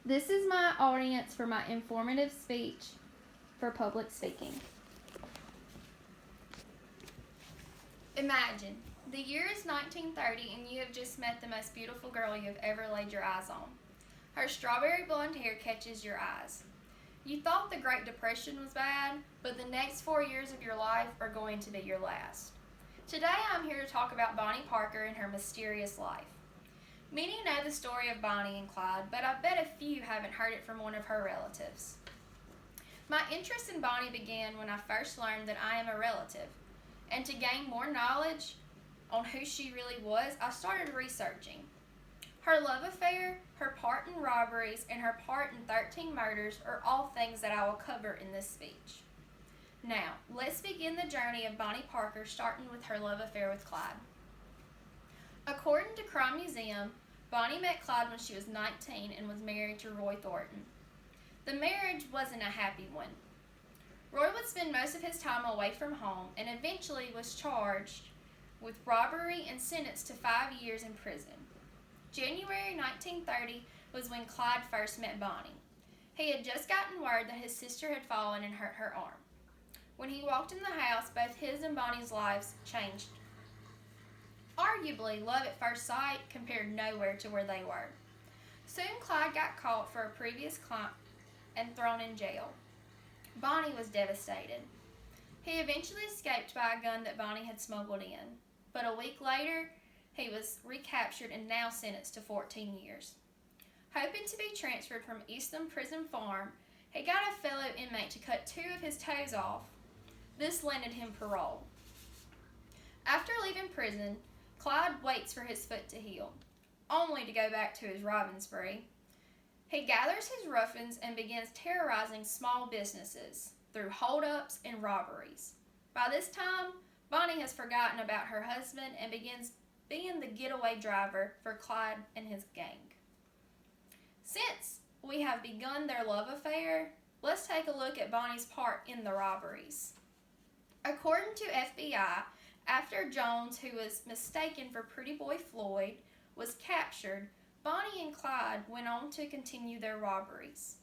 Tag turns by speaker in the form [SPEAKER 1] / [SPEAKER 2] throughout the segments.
[SPEAKER 1] This is my audience for my informative speech for public speaking. Imagine, the year is 1930 and you have just met the most beautiful girl you have ever laid your eyes on. Her strawberry blonde hair catches your eyes. You thought the Great Depression was bad, but the next 4 years of your life are going to be your last. Today I'm here to talk about Bonnie Parker and her mysterious life. Many know the story of Bonnie and Clyde, but I bet a few haven't heard it from one of her relatives. My interest in Bonnie began when I first learned that I am a relative, and to gain more knowledge on who she really was, I started researching. Her love affair, her part in robberies, and her part in 13 murders are all things that I will cover in this speech. Now, let's begin the journey of Bonnie Parker, starting with her love affair with Clyde. According to Crime Museum, Bonnie met Clyde when she was 19 and was married to Roy Thornton. The marriage wasn't a happy one. Roy would spend most of his time away from home and eventually was charged with robbery and sentenced to 5 years in prison. January 1930 was when Clyde first met Bonnie. He had just gotten word that his sister had fallen and hurt her arm. When he walked in the house, both his and Bonnie's lives changed. Arguably, love at first sight compared nowhere to where they were. Soon Clyde got caught for a previous crime and thrown in jail. Bonnie was devastated. He eventually escaped by a gun that Bonnie had smuggled in, but a week later, he was recaptured and now sentenced to 14 years. Hoping to be transferred from Eastham Prison Farm, he got a fellow inmate to cut 2 of his toes off. This landed him parole. After leaving prison, Clyde waits for his foot to heal, only to go back to his robbing spree. He gathers his ruffians and begins terrorizing small businesses through holdups and robberies. By this time, Bonnie has forgotten about her husband and begins being the getaway driver for Clyde and his gang. Since we have begun their love affair, let's take a look at Bonnie's part in the robberies. According to FBI, after Jones, who was mistaken for Pretty Boy Floyd, was captured, Bonnie and Clyde went on to continue their robberies.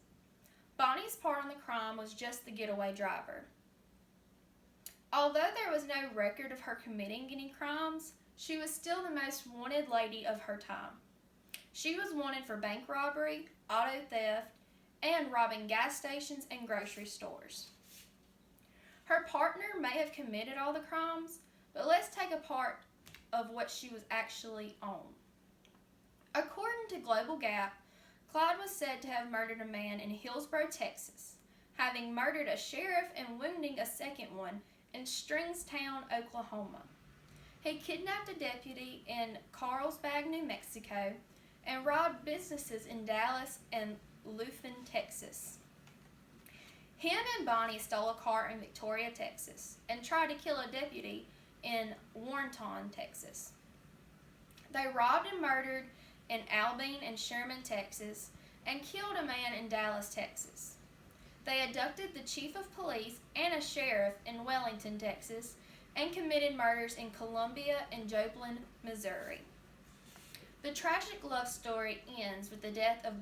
[SPEAKER 1] Bonnie's part in the crime was just the getaway driver. Although there was no record of her committing any crimes, she was still the most wanted lady of her time. She was wanted for bank robbery, auto theft, and robbing gas stations and grocery stores. Her partner may have committed all the crimes, but let's take a part of what she was actually on. According to Global Gap, Clyde was said to have murdered a man in Hillsborough, Texas, having murdered a sheriff and wounding a second one in Stringstown, Oklahoma. He kidnapped a deputy in Carlsbad, New Mexico, and robbed businesses in Dallas and Lufkin, Texas. Him and Bonnie stole a car in Victoria, Texas, and tried to kill a deputy in Warrenton, Texas. They robbed and murdered in Albany and Sherman, Texas, and killed a man in Dallas, Texas. They abducted the chief of police and a sheriff in Wellington, Texas, and committed murders in Columbia and Joplin, Missouri. The tragic love story ends with the death of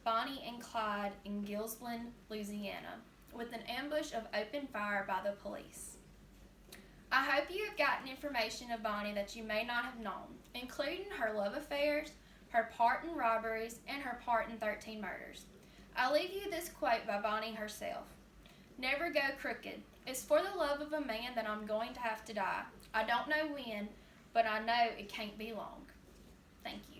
[SPEAKER 1] Bonnie and Clyde in Gilsland, Louisiana, with an ambush of open fire by the police. I hope you have gotten information of Bonnie that you may not have known, including her love affairs, her part in robberies, and her part in 13 murders. I leave you this quote by Bonnie herself. "Never go crooked. It's for the love of a man that I'm going to have to die. I don't know when, but I know it can't be long." Thank you.